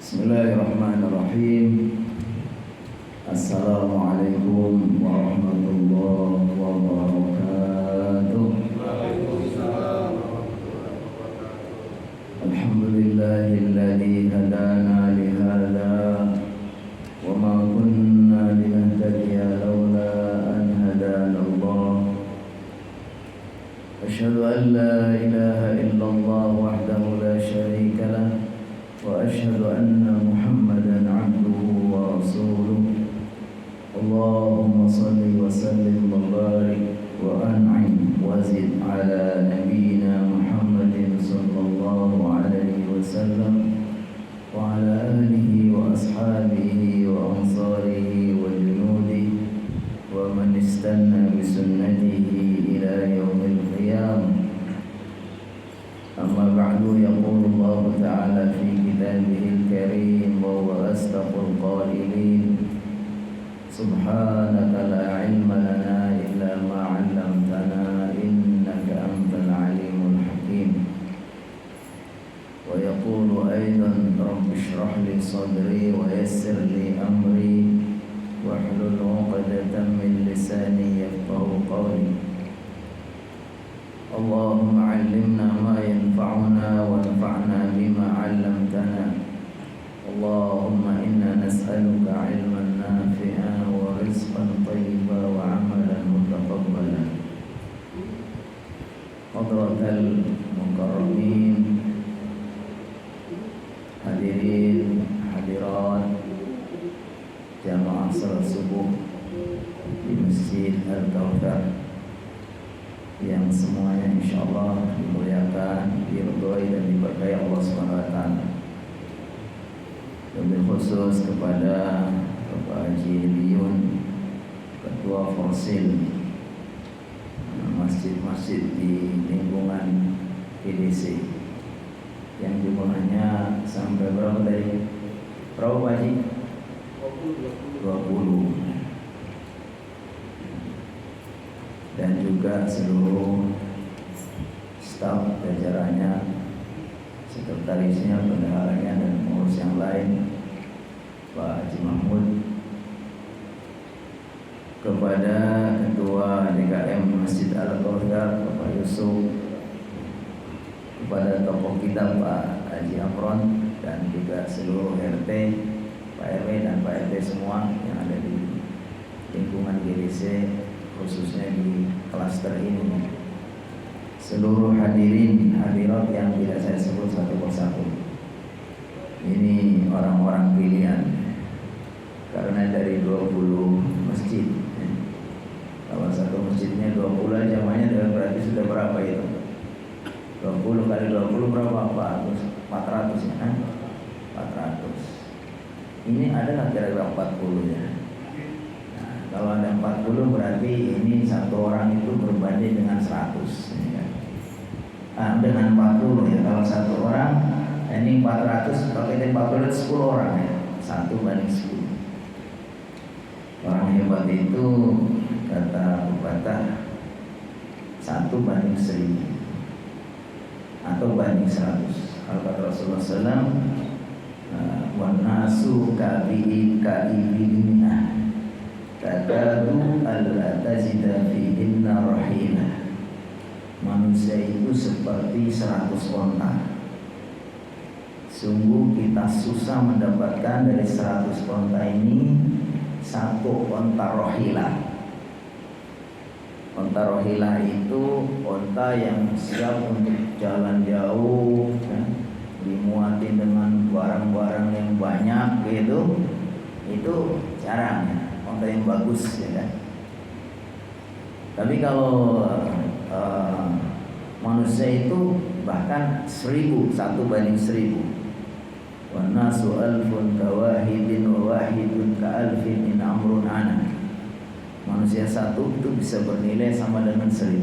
Bismillahirrahmanirrahim. Assalamualaikum warahmatullahi wabarakatuh. Alhamdulillahilladzi hadana li hadza wa ma kunna linahtadiya laula an hadana Allah. Asyhadu an la ilaha illallah wahdahu la syarika lah وأشهد أن محمدا عبده ورسوله اللهم صل وسلم وبارك وأنعم وزد على نبينا محمد صلى الله عليه وسلم وعلى آله وأصحابه وأنصاره وجنوده ومن استنى بسنته إلى يوم القيامة. أما بعد يقول الله تعالى في كتابه الكريم وهو أصدق القائلين سبحانك لا علم لنا إلا ما علمتنا إنك أنت العليم الحكيم. ويقول أيضا رب اشرح لي صدري ويسر لي أمري واحلل عقدة من لساني يفقه قولي. اللهم علمنا ما ينفعنا وانفعنا بما علمتنا. اللهم إنا نسألك علما نافعا ورزقا طيبا وعملا متقبلا. حضرة المكرمين hadirin hadirat jamaah salat subuh di Masjid Al-Kautsar yang semuanya insyaallah dimuliakan, diridhoi dan diberkahi Allah Subhanahu wa taala. Lebih khusus kepada Bapak Haji Liyun, Ketua Forsil masjid-masjid di lingkungan PDC yang jumlahnya sampai berapa tadi? Berapa Pak Haji? 20. Dan juga seluruh staf jajarannya, sekretarisnya, bendaharanya dan pengurus yang lain, Pak Haji Mahmud, kepada Ketua DKM Masjid Al-Kautsar Bapak Yusuf, kepada tokoh kita Pak Haji Amron, dan juga seluruh RT, Pak RW dan Pak RT semua yang ada di lingkungan GDC, khususnya di klaster ini, seluruh hadirin hadirat yang tidak saya sebut satu persatu. Ini orang-orang pilihan, karena dari 20 masjid, kalau satu masjidnya 20 aja namanya berarti sudah berapa itu? 20 kali 20 berapa? 400 ya kan? 400. Ini adalah kira-kira 40 ya. Kalau ada 40 berarti ini satu orang itu berbanding dengan 100 ya. Dengan 40 ya. Kalau satu orang ini 400, pakai 40 10 orang ya. 1 banding 10. Orang hebat itu kata pepatah 1 banding 1000 atau banding 100. Kalau kata Rasulullah SAW, wan nasu ka'ibilina takadu alla tajida fihinna rahina. Manusia itu seperti 100 onta. Sungguh kita susah mendapatkan dari 100 onta ini satu onta rohilah. Onta rohilah itu onta yang siap untuk jalan jauh, dimuatin dengan barang-barang yang banyak gitu. Itu jarang ya. Onta yang bagus ya kan. Tapi kalau manusia itu bahkan 1000, 1 banding 1000. Wan nasu alfun kawahidin wa wahidun ka alfin in amrun ana. Manusia satu itu bisa bernilai sama dengan 1000.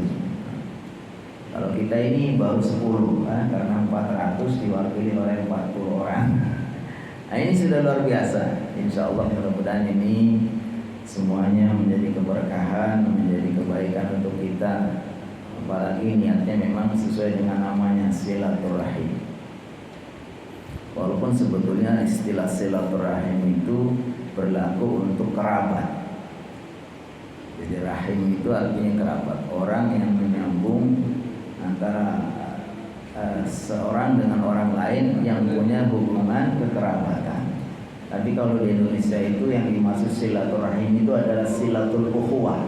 Kalau kita ini baru 10 kan? Karena 400 diwakili oleh 40 orang. Nah ini sudah luar biasa. Insya Allah mudah-mudahan ini semuanya menjadi keberkahan, menjadi kebaikan untuk kita. Apalagi niatnya memang sesuai dengan namanya silaturahim. Walaupun walaupun sebetulnya istilah silaturahim itu berlaku untuk kerabat. Jadi rahim itu artinya kerabat, orang yang menyambung antara seorang dengan orang lain yang punya hubungan kekerabatan. Tapi kalau di Indonesia itu yang dimaksud silaturahim itu adalah silatul ukhuwah.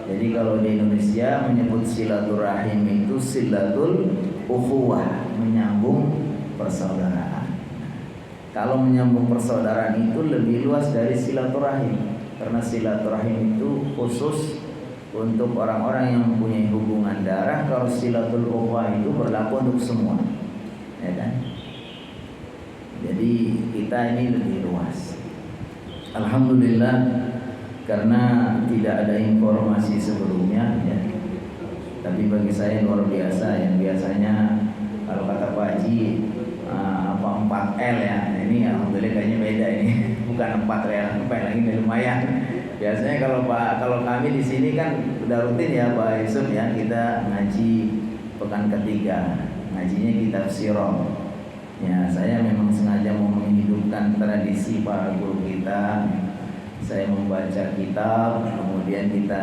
Jadi kalau di Indonesia menyebut silaturahim itu silatul ukhuwah, menyambung persaudaraan. Kalau menyambung persaudaraan itu lebih luas dari silaturahim, karena silaturahim itu khusus untuk orang-orang yang mempunyai hubungan darah. Kalau silatul ukhuwah itu berlaku untuk semua, ya kan? Jadi kita ini lebih luas. Alhamdulillah, karena tidak ada informasi sebelumnya, ya. Tapi bagi saya luar biasa. Yang biasanya kalau kata Pak Haji 4L ya, ini alhamdulillah kayaknya beda ini. Bukan 4L lagi, ini lumayan. Biasanya kalau kami di sini kan udah rutin ya Pak Yusuf ya, kita ngaji pekan ketiga, ngajinya kitab sirah. Ya, saya memang sengaja mau menghidupkan tradisi para guru kita. Saya membaca kitab, kemudian kita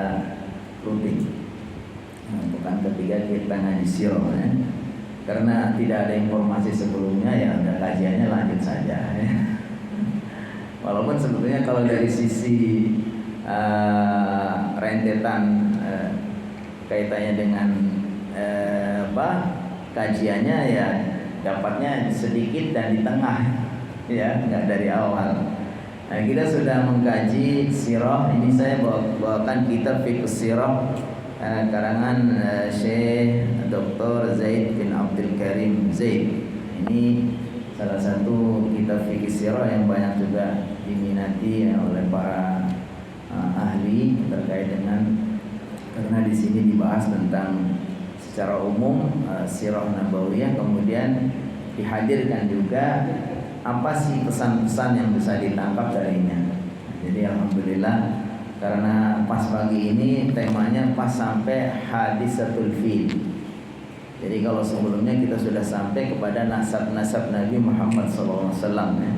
rutin. Pekan ketiga kita ngaji sirah ya. Karena tidak ada informasi sebelumnya, ya ada kajiannya lanjut saja ya. Walaupun sebetulnya kalau dari sisi rentetan kaitannya dengan kajiannya ya dapatnya sedikit dan di tengah ya, nggak dari awal. Nah, kita sudah mengkaji sirah. Ini saya bawakan kitab fiqh sirah karangan Syekh Dr. Zaid bin Abdul Karim Zaid. Ini salah satu kitab fikih sirah yang banyak juga diminati oleh para ahli terkait dengan, karena di sini dibahas tentang secara umum sirah nabawiyah, kemudian dihadirkan juga apa sih pesan-pesan yang bisa ditangkap darinya. Jadi alhamdulillah, karena pas pagi ini temanya pas sampai hadisatul fil. Jadi kalau sebelumnya kita sudah sampai kepada nasab-nasab Nabi Muhammad SAW ya,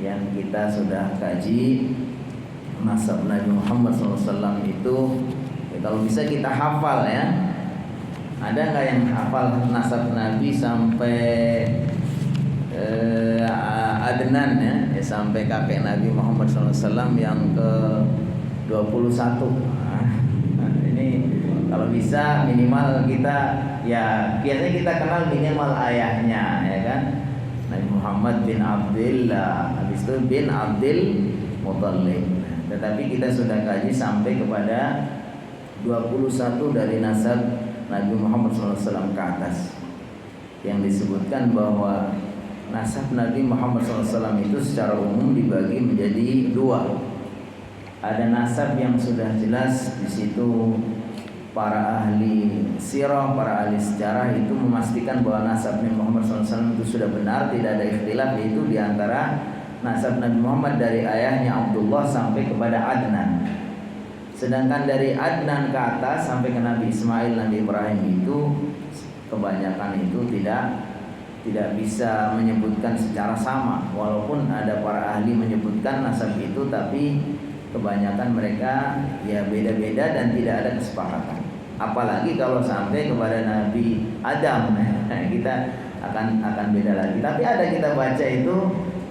yang kita sudah kaji nasab Nabi Muhammad SAW itu ya, kalau bisa kita hafal ya. Ada nggak yang hafal nasab Nabi sampai Adnan ya, sampai kakek Nabi Muhammad SAW yang ke 21. Nah, ini kalau bisa minimal kita ya, biasanya kita kenal minimal ayahnya ya kan, Nabi Muhammad bin Abdullah, habis itu bin Abdul Muthalib. Tetapi kita sudah kaji sampai kepada 21 dari nasab Nabi Muhammad SAW ke atas, yang disebutkan bahwa nasab Nabi Muhammad SAW itu secara umum dibagi menjadi dua. Ada nasab yang sudah jelas, di situ para ahli sirah, para ahli sejarah itu memastikan bahwa nasab Nabi Muhammad SAW itu sudah benar, tidak ada ikhtilaf, yaitu diantara nasab Nabi Muhammad dari ayahnya Abdullah sampai kepada Adnan. Sedangkan dari Adnan ke atas sampai ke Nabi Ismail, Nabi Ibrahim itu kebanyakan itu tidak bisa menyebutkan secara sama. Walaupun ada para ahli menyebutkan nasab itu, tapi kebanyakan mereka ya beda-beda dan tidak ada kesepakatan. Apalagi kalau sampai kepada Nabi Adam, kita akan beda lagi. Tapi ada kita baca itu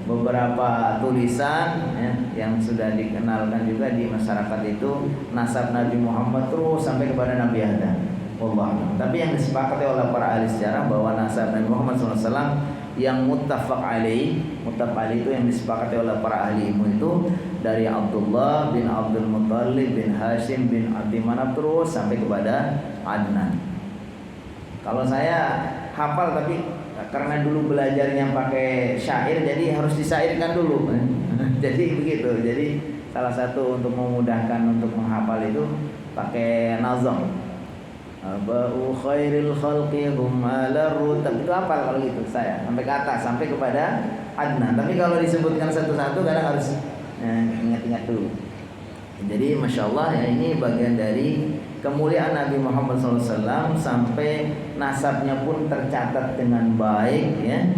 beberapa tulisan ya, yang sudah dikenalkan juga di masyarakat itu nasab Nabi Muhammad terus sampai kepada Nabi Adam. Wallah. Tapi yang disepakati oleh para ahli sejarah bahwa nasab Nabi Muhammad SAW yang muttafaq alaih itu yang disepakati oleh para ahli ilmu itu dari Abdullah bin Abdul Muthalib bin Hashim bin Abdi Manaf terus sampai kepada Adnan. Kalau saya hafal, tapi karena dulu belajarnya pakai syair, jadi harus disyairkan dulu. Jadi begitu. Jadi salah satu untuk memudahkan untuk menghafal itu pakai nazam. Ba'u khairil khalqi hum ala rutab. Itu hafal kalau gitu saya sampai ke atas, sampai kepada Adnan. Tapi kalau disebutkan satu-satu kadang harus ingat-ingat dulu. Jadi Masya Allah ya, ini bagian dari kemuliaan Nabi Muhammad SAW sampai nasabnya pun tercatat dengan baik ya.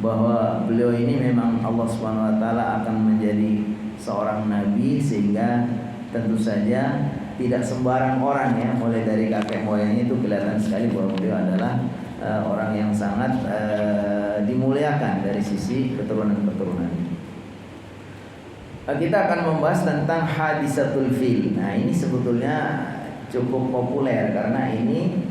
bahwa beliau ini memang Allah Subhanahu wa taala akan menjadi seorang nabi, sehingga tentu saja tidak sembarang orang ya, mulai dari kakek moyangnya itu kelihatan sekali bahwa beliau adalah orang yang sangat dimuliakan dari sisi keturunan-keturunan. Kita akan membahas tentang hadisatul fil. Nah, ini sebetulnya cukup populer karena ini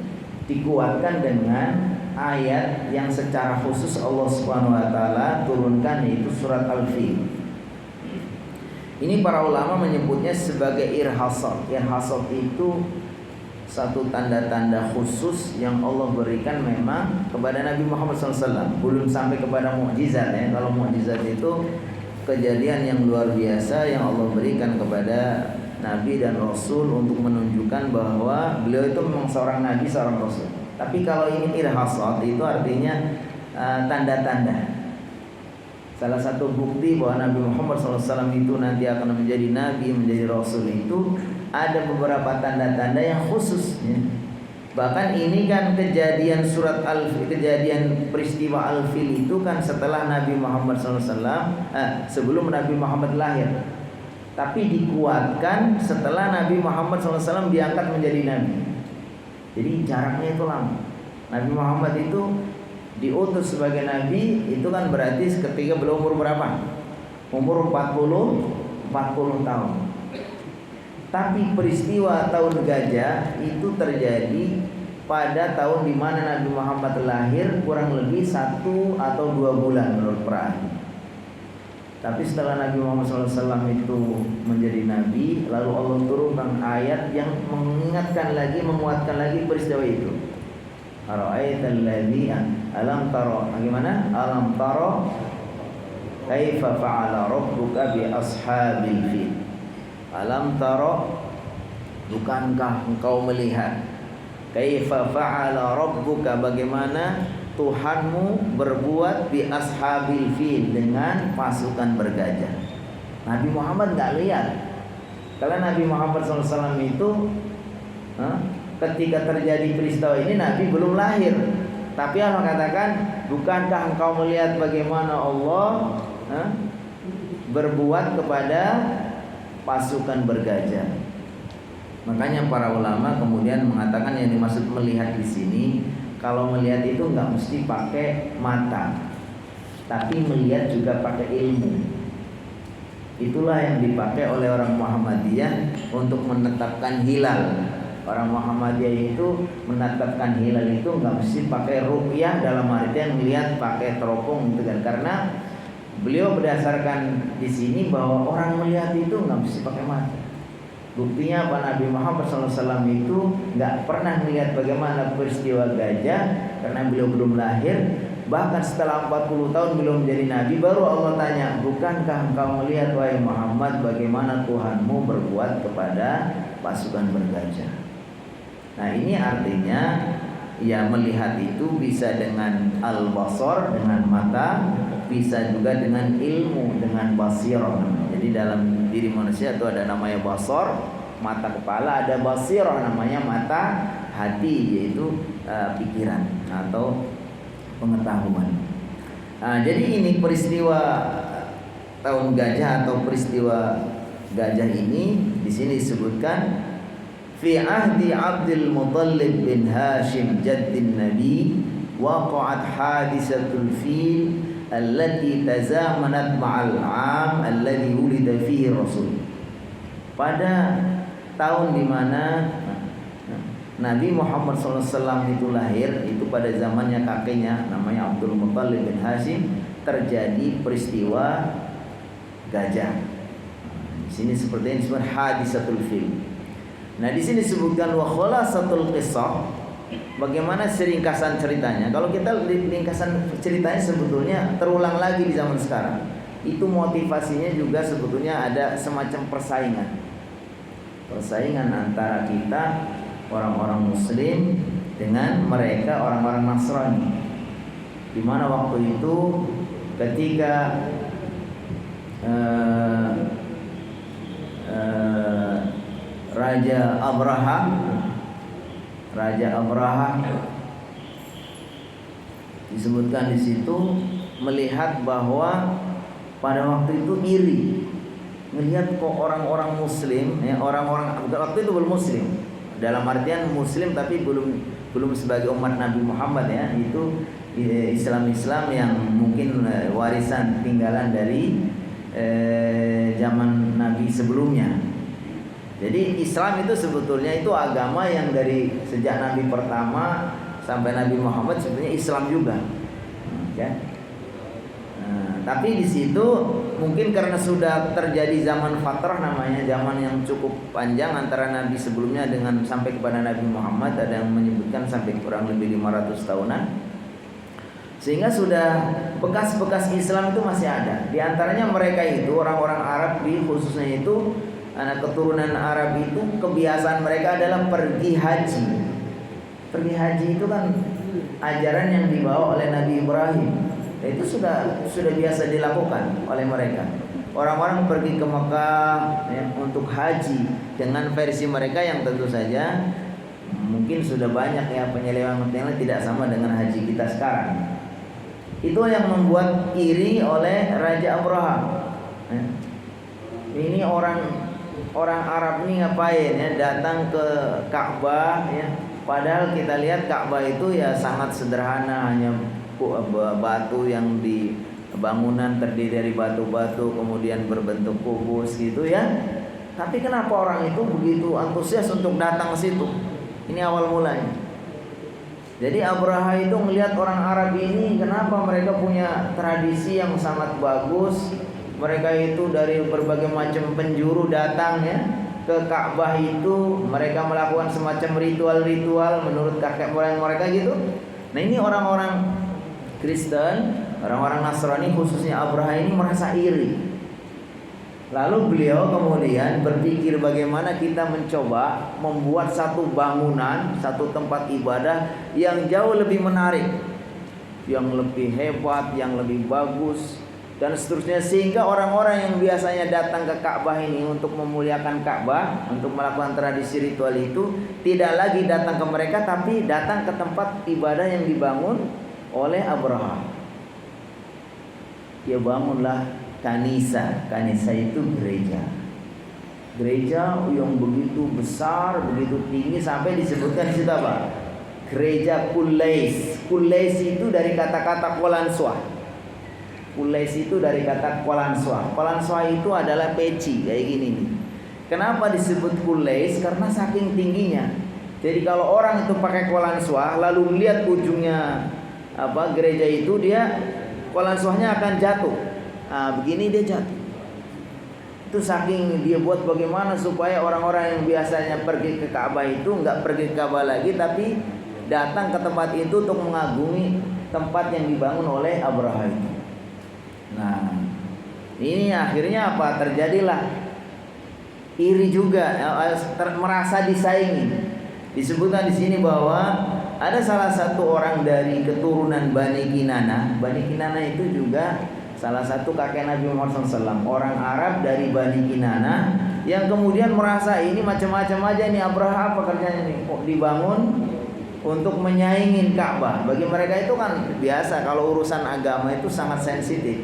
dikuatkan dengan ayat yang secara khusus Allah Subhanahu wa taala turunkan, yaitu surat Al-Fil. Ini para ulama menyebutnya sebagai irhasat. Irhasat itu satu tanda-tanda khusus yang Allah berikan memang kepada Nabi Muhammad SAW. Belum sampai kepada mukjizat ya. Kalau mukjizat itu kejadian yang luar biasa yang Allah berikan kepada Nabi dan Rasul untuk menunjukkan bahwa beliau itu memang seorang Nabi, seorang Rasul. Tapi kalau ini irhasat itu artinya tanda-tanda. Salah satu bukti bahwa Nabi Muhammad SAW itu nanti akan menjadi Nabi, menjadi Rasul itu ada beberapa tanda-tanda yang khusus ya. Bahkan ini kan kejadian kejadian peristiwa Al-Fil itu kan setelah Nabi Muhammad SAW, sebelum Nabi Muhammad lahir. Tapi dikuatkan setelah Nabi Muhammad SAW diangkat menjadi Nabi. Jadi jaraknya itu lama. Nabi Muhammad itu diutus sebagai Nabi itu kan berarti ketika beliau umur berapa? Umur 40 tahun. Tapi peristiwa tahun gajah itu terjadi pada tahun di mana Nabi Muhammad lahir, kurang lebih 1 atau 2 bulan menurut para ahli. Tapi setelah Nabi Muhammad SAW itu menjadi Nabi, lalu Allah turunkan ayat yang mengingatkan lagi, menguatkan lagi peristiwa itu. Ara'aital ladzi alam tara, bagaimana? Alam tara kaifa fa'ala rabbuka bi ashabil fil. Alam tara, bukankah engkau melihat kaifa fa'ala rabbuka, bagaimana Tuhanmu berbuat bi ashabil fil, dengan pasukan bergajah. Nabi Muhammad enggak lihat. Karena Nabi Muhammad SAW itu ketika terjadi peristiwa ini Nabi belum lahir. Tapi Allah katakan, bukankah engkau melihat bagaimana Allah berbuat kepada pasukan bergajah. Makanya para ulama kemudian mengatakan yang dimaksud melihat di sini, kalau melihat itu nggak mesti pakai mata, tapi melihat juga pakai ilmu. Itulah yang dipakai oleh orang Muhammadiyah untuk menetapkan hilal. Orang Muhammadiyah itu menetapkan hilal itu nggak mesti pakai ruqyah, dalam artian melihat pakai teropong gitu kan. Karena beliau berdasarkan di sini bahwa orang melihat itu nggak mesti pakai mata. Buktinya apa? Nabi Muhammad SAW itu nggak pernah melihat bagaimana peristiwa gajah karena beliau belum lahir. Bahkan setelah 40 tahun belum menjadi Nabi, baru Allah tanya, bukankah engkau melihat wahai Muhammad bagaimana Tuhanmu berbuat kepada pasukan bergajah. Nah ini artinya ya, melihat itu bisa dengan al-basar, dengan mata, bisa juga dengan ilmu, dengan basirah. Jadi dalam diri manusia itu ada namanya basar, mata kepala, ada basirah namanya mata hati, yaitu pikiran atau pengetahuan. Nah, jadi ini peristiwa tahun gajah atau peristiwa gajah ini di sini disebutkan fi ahdi Abdul Muttalib bin Hashim jaddin Nabi waqa'at hadisatul fil allati tazamanat ma'al 'am alladhi wulida fihi Rasul. Pada tahun di mana Nabi Muhammad SAW itu lahir, itu pada zamannya kakeknya namanya Abdul Muttalib bin Hashim terjadi peristiwa gajah. Di sini seperti ini disebut hadisatul fil. Nah, di sini disebutkan wa khulasatul qissah. Bagaimana seringkasan ceritanya? Kalau kita ringkasan ceritanya sebetulnya terulang lagi di zaman sekarang. Itu motivasinya juga sebetulnya ada semacam persaingan. Persaingan antara kita orang-orang Muslim dengan mereka orang-orang Nasrani. Di mana waktu itu ketika Raja Abraha disebutkan di situ melihat bahwa pada waktu itu iri, melihat kok orang-orang Muslim, ya orang-orang waktu itu belum Muslim, dalam artian Muslim tapi belum sebagai umat Nabi Muhammad ya, itu Islam yang mungkin warisan tinggalan dari zaman Nabi sebelumnya. Jadi Islam itu sebetulnya itu agama yang dari sejak Nabi pertama sampai Nabi Muhammad sebetulnya Islam juga, ya. Tapi di situ mungkin karena sudah terjadi zaman fatrah namanya, zaman yang cukup panjang antara Nabi sebelumnya dengan sampai kepada Nabi Muhammad, ada yang menyebutkan sampai kurang lebih 500 tahunan. Sehingga sudah bekas-bekas Islam itu masih ada. Di antaranya mereka itu orang-orang Arab khususnya itu anak keturunan Arab itu kebiasaan mereka adalah pergi haji. Pergi haji itu kan ajaran yang dibawa oleh Nabi Ibrahim. Itu sudah biasa dilakukan oleh mereka. Orang-orang pergi ke Mekah ya, untuk haji dengan versi mereka yang tentu saja mungkin sudah banyak ya penyelewengan tidak sama dengan haji kita sekarang. Itu yang membuat iri oleh Raja Abraha. Ya. Ini orang Arab ini ngapain ya, datang ke Ka'bah ya. Padahal kita lihat Ka'bah itu ya sangat sederhana, hanya batu yang di bangunan terdiri dari batu-batu kemudian berbentuk kubus gitu ya. Tapi kenapa orang itu begitu antusias untuk datang ke situ? Ini awal mulanya. Jadi Abraha itu melihat orang Arab ini, kenapa mereka punya tradisi yang sangat bagus. Mereka itu dari berbagai macam penjuru datang ya ke Ka'bah itu, mereka melakukan semacam ritual-ritual menurut kakek moyang mereka gitu. Nah ini orang-orang Kristen, orang-orang Nasrani khususnya Abraha ini merasa iri. Lalu beliau kemudian berpikir bagaimana kita mencoba membuat satu bangunan, satu tempat ibadah yang jauh lebih menarik, yang lebih hebat, yang lebih bagus dan seterusnya, sehingga orang-orang yang biasanya datang ke Ka'bah ini untuk memuliakan Ka'bah, untuk melakukan tradisi ritual itu tidak lagi datang ke mereka tapi datang ke tempat ibadah yang dibangun oleh Abraha. Dia bangunlah kanisa. Kanisa itu gereja. Gereja yang begitu besar, begitu tinggi sampai disebutkan di situ apa? Gereja Qulais. Qulais itu dari kata-kata Qolanswah. Qulais itu dari kata Qolanswah. Qolanswah itu adalah peci kayak gini nih. Kenapa disebut Qulais? Karena saking tingginya. Jadi kalau orang itu pakai Qolanswah lalu melihat ujungnya gereja itu, dia Qolanswahnya akan jatuh. Nah, begini dia jatuh. Itu saking dia buat bagaimana supaya orang-orang yang biasanya pergi ke Ka'bah itu nggak pergi ke Ka'bah lagi, tapi datang ke tempat itu untuk mengagumi tempat yang dibangun oleh Abraha itu. Nah, ini akhirnya apa? Terjadilah iri juga, merasa disaingi. Disebutkan di sini bahwa ada salah satu orang dari keturunan Bani Kinana. Bani Kinana itu juga salah satu kakek Nabi Muhammad SAW, orang Arab dari Bani Kinana, yang kemudian merasa ini macam-macam aja nih Abraha, apa kerjanya nih, kok dibangun untuk menyaingin Ka'bah. Bagi mereka itu kan biasa, kalau urusan agama itu sangat sensitif.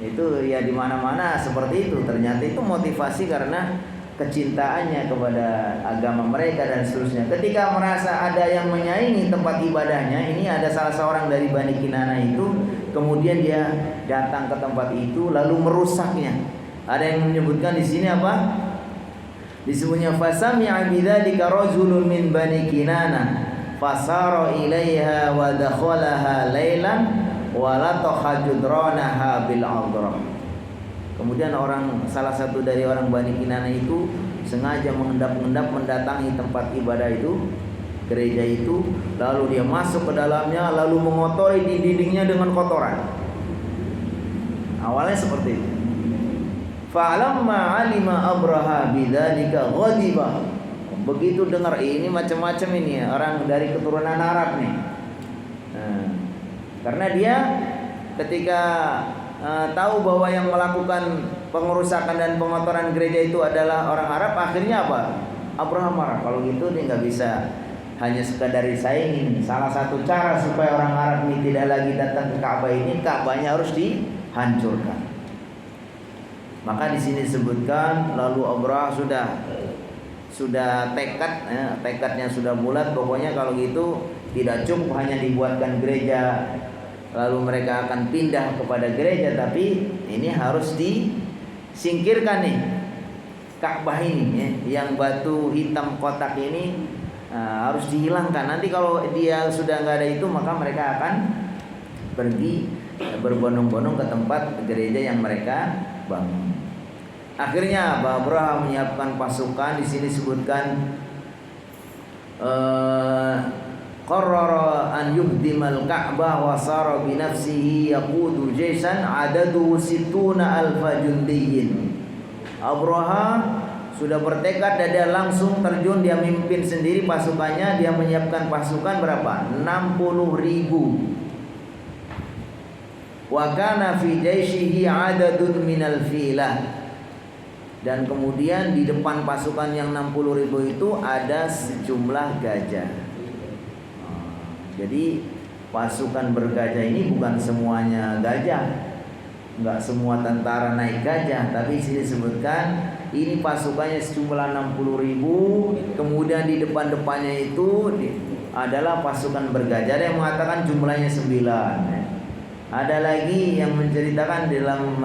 Itu ya di mana-mana seperti itu. Ternyata itu motivasi karena kecintaannya kepada agama mereka dan seterusnya. Ketika merasa ada yang menyaingi tempat ibadahnya, ini ada salah seorang dari Bani Kinana itu, kemudian dia datang ke tempat itu lalu merusaknya. Ada yang menyebutkan di sini apa? Disebutnya fasami'a bidzalika rajulun min Bani Kinana fasara ilaiha wa dakhalaha lailan wa lataha judranaha bil adra. Kemudian salah satu dari orang Bani Kinana itu sengaja mengendap-endap mendatangi tempat ibadah itu, gereja itu, lalu dia masuk ke dalamnya, lalu mengotori dindingnya dengan kotoran. Awalnya seperti itu. Fa'lamma 'alima Abraha bidzalika ghadiba. Begitu dengar ini macam-macam ini ya, orang dari keturunan Arab nih. Nah, karena dia ketika tahu bahwa yang melakukan pengerusakan dan pengotoran gereja itu adalah orang Arab, akhirnya apa? Abraham marah. Kalau gitu dia nggak bisa hanya sekadar disaingin. Salah satu cara supaya orang Arab ini tidak lagi datang ke Ka'bah ini, Ka'bahnya harus dihancurkan. Maka di sini disebutkan lalu Abrahah sudah tekadnya sudah bulat, pokoknya kalau gitu tidak cukup hanya dibuatkan gereja lalu mereka akan pindah kepada gereja, tapi ini harus disingkirkan nih Ka'bah ini ya, yang batu hitam kotak ini harus dihilangkan. Nanti kalau dia sudah nggak ada itu, maka mereka akan pergi berbondong-bondong ke tempat gereja yang mereka bangun. Akhirnya Abraham menyiapkan pasukan. Di sini disebutkan qarrara an yuhdimal Ka'bah wa sara bi nafsihi yaqudu jaysan adadu 60 alfa jundiyyin. Abraham sudah bertekad dan dia langsung terjun, dia mimpin sendiri pasukannya, dia menyiapkan pasukan berapa? 60.000. Wa kana fi jaishihi adadun minal filah. Dan kemudian di depan pasukan yang 60.000 itu ada sejumlah gajah. Jadi pasukan bergajah ini bukan semuanya gajah, enggak semua tentara naik gajah, tapi di sini disebutkan ini pasukannya sejumlah 60.000. Kemudian di depan-depannya itu adalah pasukan bergajah. Ada yang mengatakan jumlahnya 9. Ada lagi yang menceritakan dalam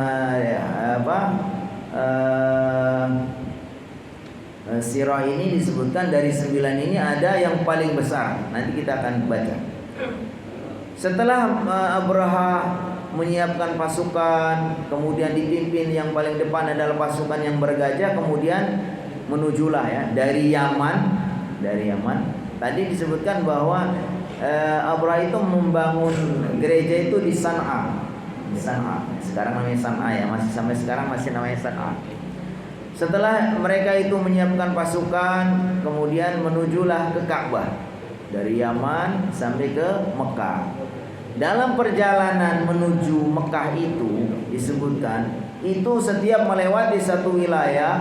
sirah ini disebutkan dari 9 ini ada yang paling besar. Nanti kita akan baca. Setelah Abrahah menyiapkan pasukan, kemudian dipimpin yang paling depan adalah pasukan yang bergajah, kemudian menujulah ya dari Yaman. Tadi disebutkan bahwa Abrahah itu membangun gereja itu di San'a. Sekarang namanya San'a ya, masih sampai sekarang masih namanya San'a. Setelah mereka itu menyiapkan pasukan, kemudian menujulah ke Ka'bah dari Yaman sampai ke Mekah. Dalam perjalanan menuju Mekah itu disebutkan itu setiap melewati satu wilayah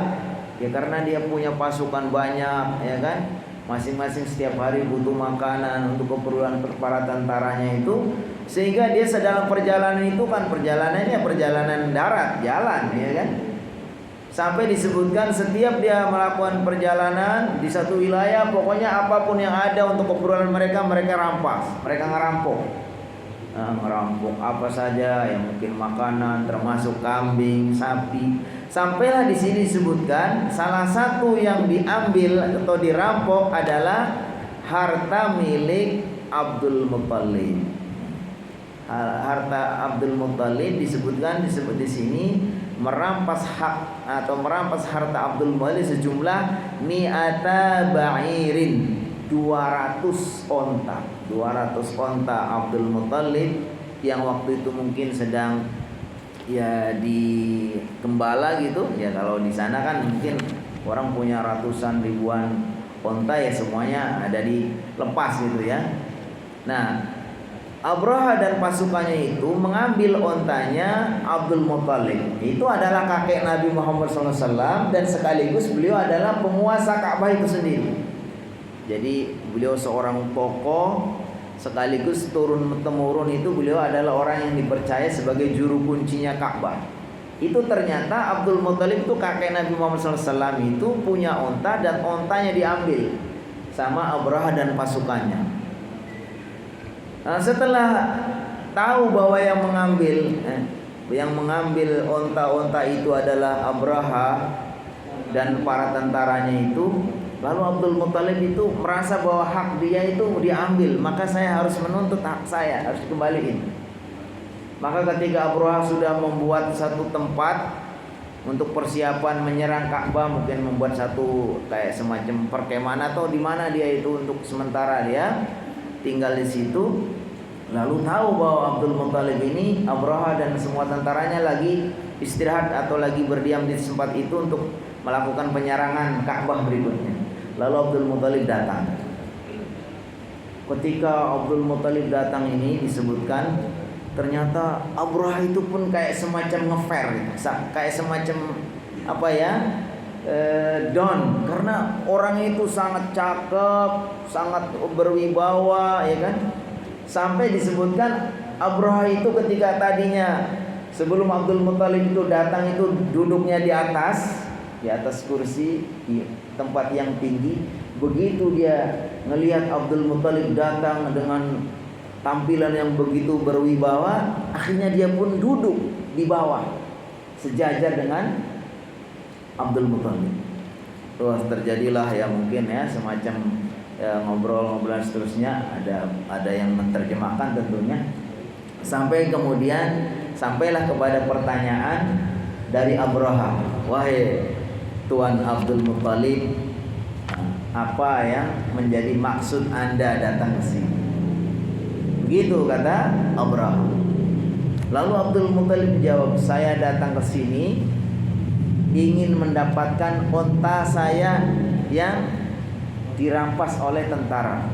ya, karena dia punya pasukan banyak ya kan, masing-masing setiap hari butuh makanan untuk keperluan para tentaranya itu, sehingga dia dalam perjalanan itu kan perjalanan darat, jalan ya kan, sampai disebutkan setiap dia melakukan perjalanan di satu wilayah, pokoknya apapun yang ada untuk keperluan mereka rampas, mereka ngerampok. Merampok apa saja yang mungkin makanan, termasuk kambing, sapi. Sampailah di sini disebutkan salah satu yang diambil atau dirampok adalah harta milik Abdul Muttalib. Harta Abdul Muttalib disebut di sini merampas hak atau merampas harta Abdul Muttalib sejumlah mi'ata ba'irin, 200 onta Abdul Muttalib yang waktu itu mungkin sedang ya di gembala gitu ya. Kalau di sana kan mungkin orang punya ratusan ribuan onta ya, semuanya ada dilepas gitu ya. Nah, Abrahah dan pasukannya itu mengambil ontanya Abdul Muttalib. Itu adalah kakek Nabi Muhammad SAW dan sekaligus beliau adalah penguasa Ka'bah itu sendiri. Jadi beliau seorang tokoh sekaligus turun-temurun, itu beliau adalah orang yang dipercaya sebagai juru kuncinya Ka'bah. Itu ternyata Abdul Muttalib itu kakek Nabi Muhammad SAW itu punya onta dan ontanya diambil sama Abrahah dan pasukannya. Nah, setelah tahu bahwa yang mengambil onta-onta itu adalah Abrahah dan para tentaranya itu, lalu Abdul Muttalib itu merasa bahwa hak dia itu diambil, maka saya harus menuntut hak saya, harus dikembaliin. Maka ketika Abrahah sudah membuat satu tempat untuk persiapan menyerang Ka'bah, mungkin membuat satu kayak semacam perkemahan atau di mana dia itu untuk sementara dia tinggal di situ. Lalu tahu bahwa Abdul Muttalib ini, Abrahah dan semua tentaranya lagi istirahat atau lagi berdiam di tempat itu untuk melakukan penyerangan Ka'bah berikutnya. Lalu Abdul Muttalib datang. Ketika Abdul Muttalib datang ini disebutkan ternyata Abrahah itu pun kayak semacam ngefair, kayak semacam apa ya, down karena orang itu sangat cakep, sangat berwibawa, ya kan? Sampai disebutkan Abraha itu ketika tadinya sebelum Abdul Muthalib itu datang itu duduknya di atas kursi di tempat yang tinggi. Begitu dia ngelihat Abdul Muthalib datang dengan tampilan yang begitu berwibawa, akhirnya dia pun duduk di bawah sejajar dengan Abdul Muthalib. Terus terjadilah ya mungkin ya semacam ngobrol-ngobrol seterusnya, ada yang menerjemahkan tentunya, sampai kemudian sampailah kepada pertanyaan dari Abraha, wahai Tuan Abdul Muthalib, apa yang menjadi maksud Anda datang ke sini? Begitu kata Abraha. Lalu Abdul Muthalib jawab, saya datang ke sini ingin mendapatkan unta saya yang dirampas oleh tentara.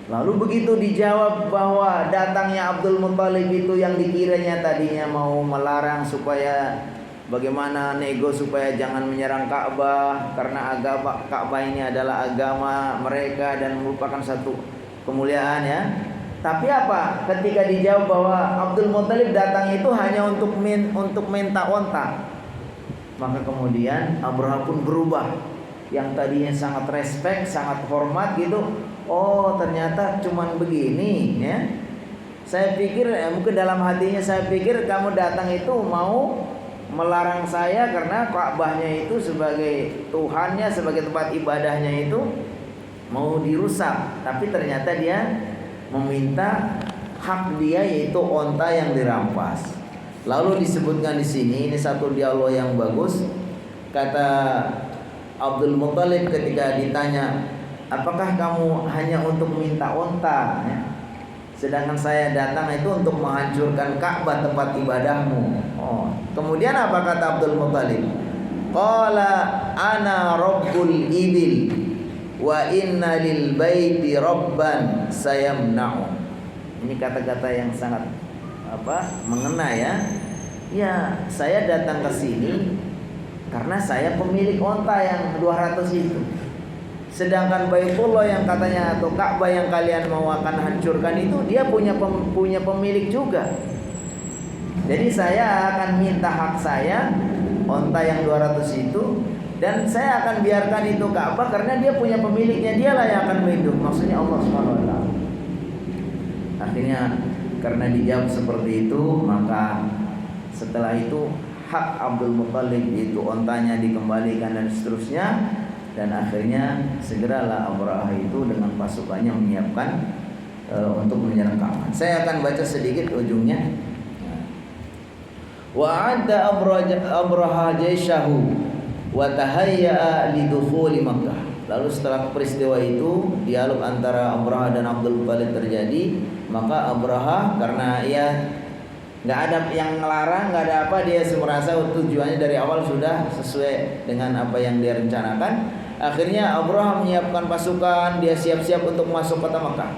Lalu begitu dijawab bahwa datangnya Abdul Muthalib itu yang dikiranya tadinya mau melarang supaya bagaimana nego supaya jangan menyerang Ka'bah karena agama Ka'bah ini adalah agama mereka dan merupakan satu kemuliaan ya. Tapi apa? Ketika dijawab bahwa Abdul Muthalib datang itu hanya untuk minta unta, maka kemudian Abraha pun berubah. Yang tadinya sangat respect, sangat hormat gitu, oh ternyata cuman begini ya. Saya pikir mungkin dalam hatinya saya pikir kamu datang itu mau melarang saya karena Ka'bahnya itu sebagai Tuhannya, sebagai tempat ibadahnya itu mau dirusak. Tapi ternyata dia meminta hak dia, yaitu onta yang dirampas. Lalu disebutkan di sini, ini satu dialog yang bagus. Kata Abdul Muthalib ketika ditanya, apakah kamu hanya untuk minta onta ya? Sedangkan saya datang itu untuk menghancurkan Ka'bah tempat ibadahmu. Oh, kemudian apa kata Abdul Muthalib? Qala ana rabbul ibil wa inna lil baiti rabban sayamna'u. Ini kata-kata yang sangat mengena ya. Ya, saya datang ke sini karena saya pemilik onta yang 200 itu. Sedangkan Baitullah yang katanya atau Ka'bah yang kalian mau akan hancurkan itu dia punya pemilik juga. Jadi saya akan minta hak saya, onta yang 200 itu, dan saya akan biarkan itu Ka'bah karena dia punya pemiliknya, dialah yang akan melindungi. Maksudnya Allah SWT. Akhirnya karena dijawab seperti itu, maka setelah itu hak Abdul Muthalib yaitu ontanya dikembalikan dan seterusnya. Dan akhirnya segeralah Abraha itu dengan pasukannya menyiapkan untuk menyerang Ka'bah. Saya akan baca sedikit ujungnya. Wa'adda Abraha jaishahu wa tahayya'a lidukhuli Makkah. Lalu setelah peristiwa itu, dialog antara Abraha dan Abdul Muthalib terjadi, maka Abraha karena ia nggak ada yang ngelarang, nggak ada apa, dia merasa tujuannya dari awal sudah sesuai dengan apa yang dia rencanakan. Akhirnya Abraha menyiapkan pasukan, dia siap-siap untuk masuk kota Makkah.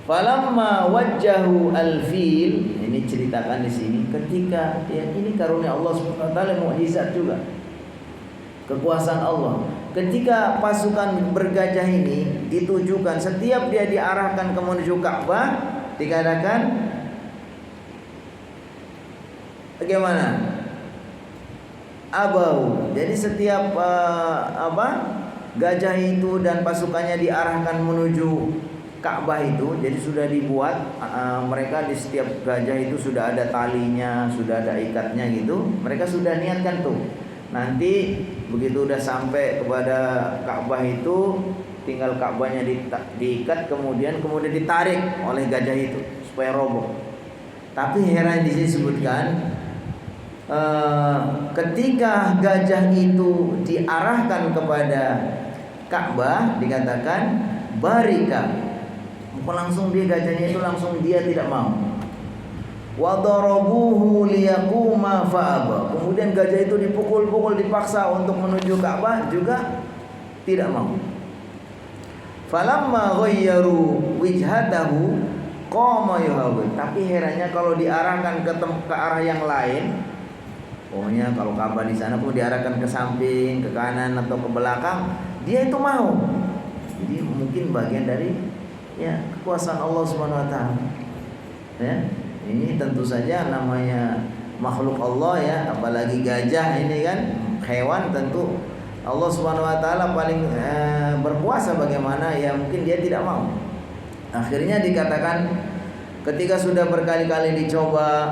Falamma wajjahu al-fil, ini ceritakan di sini, ketika ya, ini karunia Allah Subhanahu wa taala, mukjizat juga, kekuasaan Allah. Ketika pasukan bergajah ini ditujukan, setiap dia diarahkan ke menuju Ka'bah, dikatakan bagaimana? Abau. Jadi setiap gajah itu dan pasukannya diarahkan menuju Ka'bah itu, jadi sudah dibuat mereka di setiap gajah itu sudah ada talinya, sudah ada ikatnya gitu. Mereka sudah niatkan tuh. Nanti begitu udah sampai kepada Ka'bah itu, tinggal Ka'bahnya diikat, kemudian ditarik oleh gajah itu supaya roboh. Tapi heran di sini disebutkan ketika gajah itu diarahkan kepada Ka'bah, dikatakan barika, langsung dia gajahnya itu langsung dia tidak mau. Wa darabuhu liyaquma fa'aba. Kemudian gajah itu dipukul-pukul, dipaksa untuk menuju Ka'bah juga tidak mau. Falamma ghayyaru wijhatahu qama yuhawil. Tapi herannya kalau diarahkan ke arah yang lain, Pokoknya kalau Ka'bah di sana pun diarahkan ke samping, ke kanan atau ke belakang, dia itu mau. Jadi mungkin bagian dari ya kekuasaan Allah Subhanahu wa taala. Ya. Ini tentu saja namanya makhluk Allah ya, apalagi gajah ini kan hewan, tentu Allah Subhanahu wa taala paling berkuasa, bagaimana ya mungkin dia tidak mau. Akhirnya dikatakan ketika sudah berkali-kali dicoba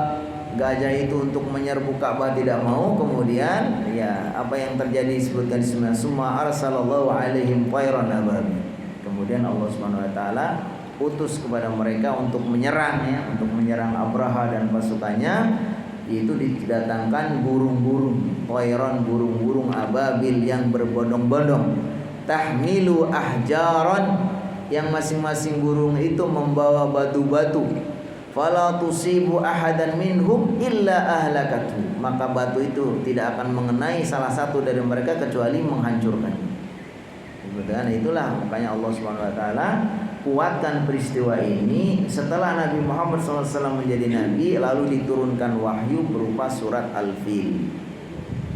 gajah itu untuk menyerbu Ka'bah tidak mau, kemudian ya apa yang terjadi disebutkan di summa arsalallahu alaihim tayran ababil. Kemudian Allah Subhanahu wa taala utus kepada mereka untuk menyerang ya, untuk menyerang Abraha dan pasukannya, itu didatangkan burung-burung tayran, burung-burung ababil yang berbondong-bondong, tahmilu ahjaran, yang masing-masing burung itu membawa batu-batu, fala tusibu ahadan minhum illa ahlakathu, maka batu itu tidak akan mengenai salah satu dari mereka kecuali menghancurkan. Kemudian itulah makanya Allah Subhanahu wa taala kuatkan peristiwa ini setelah Nabi Muhammad SAW menjadi nabi, lalu diturunkan wahyu berupa surat Al-Fil.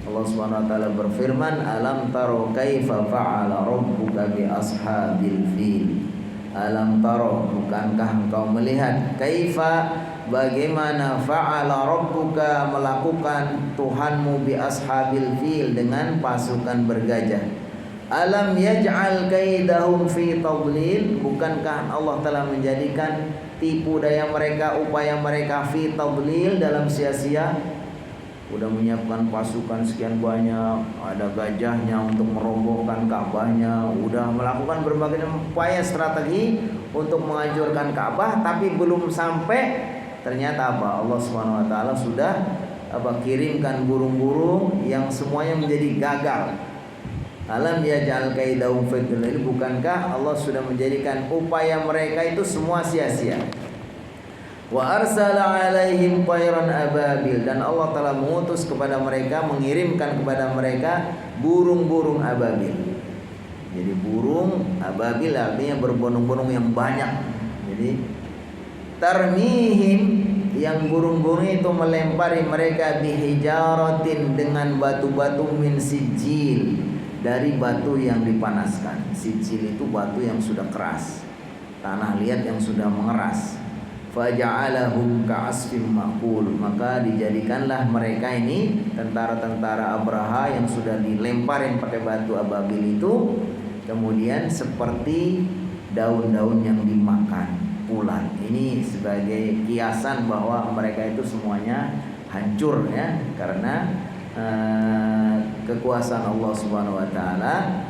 Allah Subhanahu wa taala berfirman, alam taro kaifa fa'ala rabbuka bi ashabil fil. Alam taro, bukankah engkau melihat, kaifa, bagaimana, fa'ala rabbuka, melakukan Tuhanmu, bi ashabil fil, dengan pasukan bergajah. Alam yaj'al kaidahum fi tadlil, bukankah Allah telah menjadikan tipu daya mereka, upaya mereka, fi tadlil, dalam sia-sia. Udah menyiapkan pasukan sekian banyak, ada gajahnya untuk merobohkan Ka'bahnya, udah melakukan berbagai upaya strategi untuk menghancurkan Ka'bah, tapi belum sampai, ternyata apa? Allah Subhanahu wa taala sudah kirimkan burung-burung yang semuanya menjadi gagal. Alam yaj'al kaidahum fi tadlil, bukankah Allah sudah menjadikan upaya mereka itu semua sia-sia. Wa arsala alaihim tayran ababil, dan Allah telah mengutus kepada mereka, mengirimkan kepada mereka burung-burung ababil. Jadi burung ababil artinya berbondong-bondong yang banyak. Jadi tarmihim, yang burung-burung itu melempari mereka, bihijaratin, dengan batu-batu, min sijil, dari batu yang dipanaskan. Sijil itu batu yang sudah keras, tanah liat yang sudah mengeras. Faja'alahum ka'asfim ma'kul, maka dijadikanlah mereka ini, tentara-tentara Abraha yang sudah dilemparin pakai batu ababil itu, kemudian seperti daun-daun yang dimakan ulat. Ini sebagai kiasan bahwa mereka itu semuanya hancur ya, karena kekuasaan Allah Subhanahu wa taala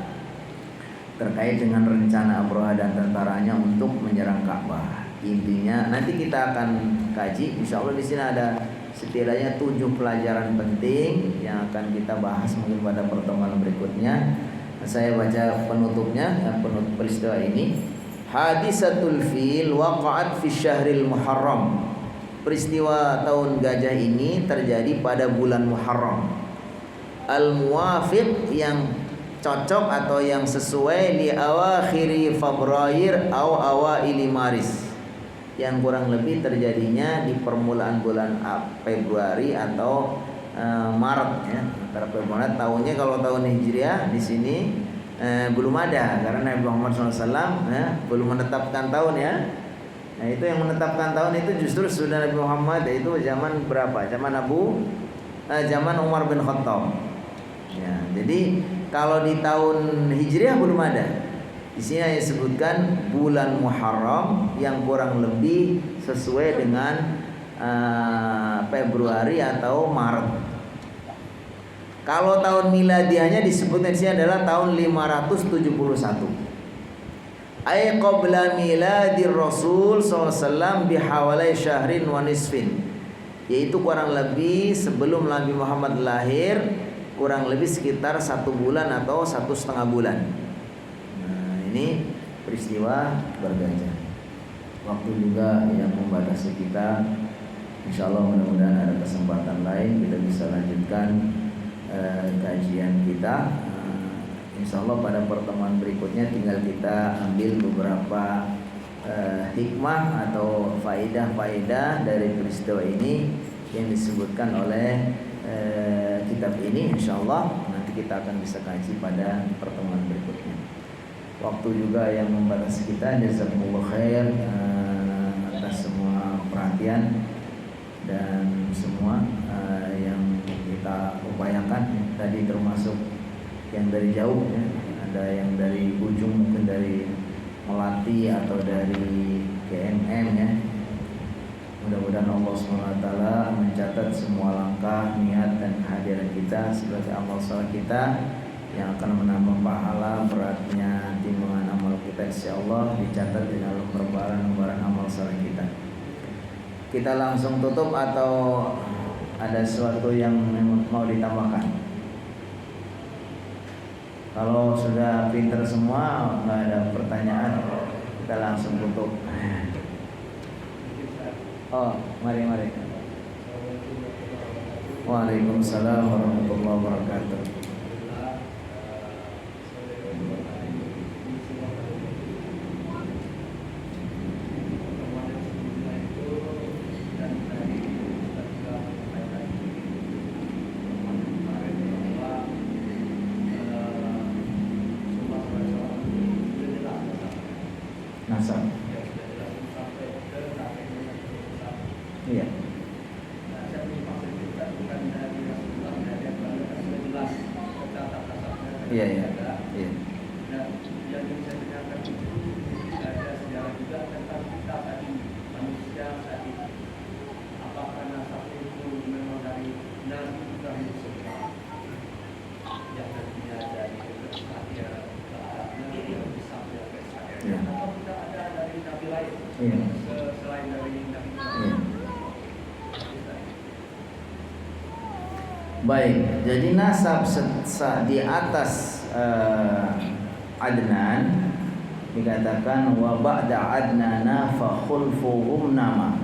terkait dengan rencana Abraha dan tentaranya untuk menyerang Ka'bah. Intinya nanti kita akan kaji, insya Allah di sini ada setidaknya 7 pelajaran penting yang akan kita bahas mungkin pada pertemuan berikutnya. Saya baca penutupnya, penutup peristiwa ini. Hadisatul fil waqa'at fi syahril Muharram. Peristiwa tahun gajah ini terjadi pada bulan Muharram. Al-muwafiq, yang cocok atau yang sesuai, li awakhiri Februari atau awaili Maris, yang kurang lebih terjadinya di permulaan bulan Februari atau Maret ya, antara Februari. Tahunnya kalau tahun Hijriah di sini belum ada, karena Nabi Muhammad SAW belum menetapkan tahun ya. Nah itu yang menetapkan tahun itu justru sudah Nabi Muhammad, yaitu zaman berapa? Zaman Umar bin Khattab. Ya, jadi kalau di tahun Hijriah belum ada. Di sini disebutkan bulan Muharram yang kurang lebih sesuai dengan Februari atau Maret. Kalau tahun miladiahnya disebutkan di sini adalah tahun 571. Ay qabla miladir Rasul SAW bihawalai syahrin wa nisfin, yaitu kurang lebih sebelum Nabi Muhammad lahir, kurang lebih sekitar 1 bulan atau 1,5 bulan. Ini peristiwa bergajah. Waktu juga yang membatasi kita. Insya Allah mudah-mudahan ada kesempatan lain kita bisa lanjutkan kajian kita. Insya Allah pada pertemuan berikutnya tinggal kita ambil beberapa hikmah atau faedah-faedah dari peristiwa ini yang disebutkan oleh kitab ini, insyaallah nanti kita akan bisa kaji pada pertemuan berikutnya. Waktu juga yang membatasi kita. Jazakumullah khair atas semua perhatian dan semua yang kita upayakan tadi, termasuk yang dari jauh ya. Ada yang dari ujung, mungkin dari Melati atau dari KMM ya. Mudah-mudahan Allah SWT mencatat semua langkah, niat dan kehadiran kita sebagai amal saleh kita yang akan menambah pahala. Beratnya timbangan amal kita insyaallah dicatat di dalam lembaran-lembaran amal saleh kita. Kita langsung tutup atau ada sesuatu yang mau ditambahkan? Kalau sudah pinter semua, nggak ada pertanyaan, kita langsung tutup. Oh, mari. Waalaikumsalam warahmatullahi wabarakatuh. Nasab. Iya. Iya. Nah, yang saya dengarkan itu ada sejarah juga tentang kita tadi, manusia tadi. Apakah nasab itu memang dari Nabi Ibrahim semua? Yang nantinya dari Satya ke Arabnya, dari Satya ke Satya. Atau tidak ada dari Nabi lain selain dari Nabi Ibrahim? Baik, jadi nasab di atas Adnan dikatakan wa ba'da Adnana fa khulfuhum nama,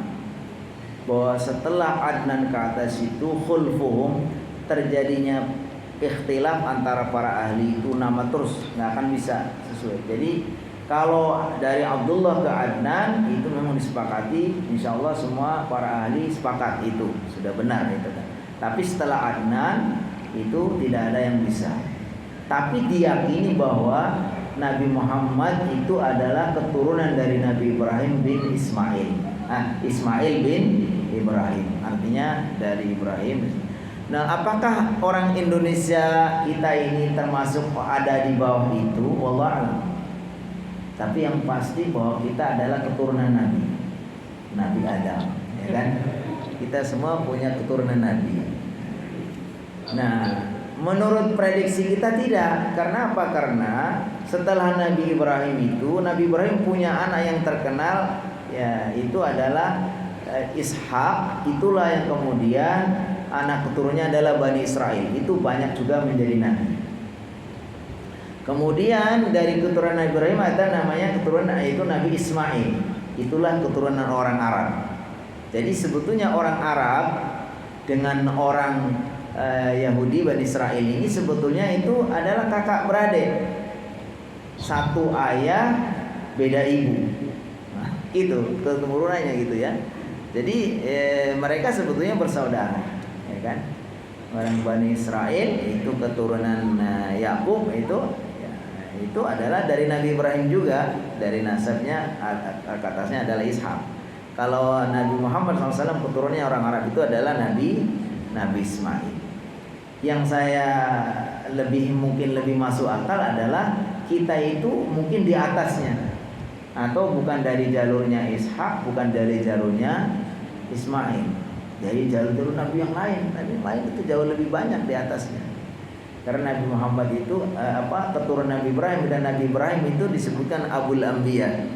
bahwa setelah Adnan ke atas itu khulfuhum, terjadinya ikhtilaf antara para ahli itu nama terus, nggak akan bisa sesuai. Jadi kalau dari Abdullah ke Adnan itu memang disepakati, insyaallah semua para ahli sepakat itu sudah benar itu kan. Tapi setelah Adnan itu tidak ada yang bisa. Tapi diyakini bahwa Nabi Muhammad itu adalah keturunan dari Nabi Ibrahim bin Ismail. Ismail bin Ibrahim, artinya dari Ibrahim. Nah, apakah orang Indonesia kita ini termasuk ada di bawah itu? Wallahu a'lam. Tapi yang pasti bahwa kita adalah keturunan Nabi Adam, ya kan? Kita semua punya keturunan Nabi. Nah, menurut prediksi kita tidak. Karena apa? Karena setelah Nabi Ibrahim itu, Nabi Ibrahim punya anak yang terkenal, ya itu adalah Ishak. Itulah yang kemudian anak keturunannya adalah Bani Israel. Itu banyak juga menjadi nabi. Kemudian dari keturunan Nabi Ibrahim ada namanya keturunan yaitu Nabi Ismail. Itulah keturunan orang Arab. Jadi sebetulnya orang Arab dengan orang Yahudi Bani Israel ini sebetulnya itu adalah kakak beradik, satu ayah beda ibu. Nah, itu keturunannya gitu ya. Jadi mereka sebetulnya bersaudara, ya kan? Orang Bani Israel itu keturunan Yakub itu adalah dari Nabi Ibrahim juga, dari nasabnya atasnya adalah Ishak. Kalau Nabi Muhammad SAW keturunannya orang Arab itu adalah Nabi Ismail. Yang saya mungkin lebih masuk akal adalah kita itu mungkin di atasnya, atau bukan dari jalurnya Ishak, bukan dari jalurnya Ismail, dari jalur Nabi yang lain. Nabi yang lain itu jauh lebih banyak di atasnya. Karena Nabi Muhammad itu keturunan Nabi Ibrahim, dan Nabi Ibrahim itu disebutkan Abul Anbiya.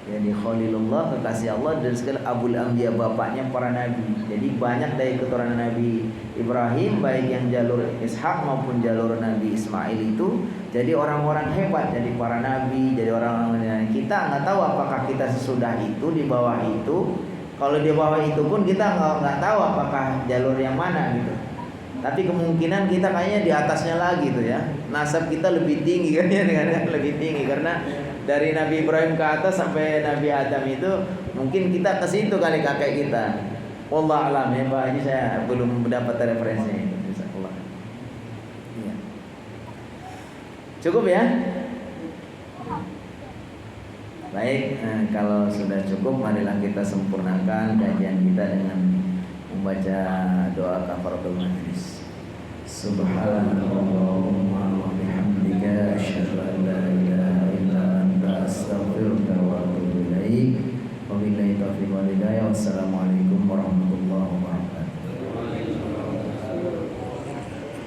Jadi Khalilullah, kekasih Allah, dan segala Abul Anbiya, bapaknya para nabi. Jadi banyak dari keturunan Nabi Ibrahim, baik yang jalur Ishak maupun jalur Nabi Ismail itu jadi orang-orang hebat, jadi para nabi, jadi orang-orang. Kita nggak tahu apakah kita sesudah itu di bawah itu. Kalau di bawah itu pun kita nggak tahu apakah jalur yang mana gitu. Tapi kemungkinan kita kayaknya di atasnya lagi tuh ya. Nasab kita lebih tinggi kan ya, lebih tinggi karena dari Nabi Ibrahim ke atas sampai Nabi Adam itu mungkin kita ke situ kali kakek kita. Wallah alam ya Pak, ini saya belum mendapat referensinya. Jazakallah. Iya. Cukup ya? Baik, kalau sudah cukup, marilah kita sempurnakan kajian kita dengan membaca doa kafaratul majlis. Subhanallahumma wa bihamdika asyhadu an la ilaha illa anta astaghfiruka wa atubu ilaik. Wabillahi taufiq wal hidayah. Wassalamu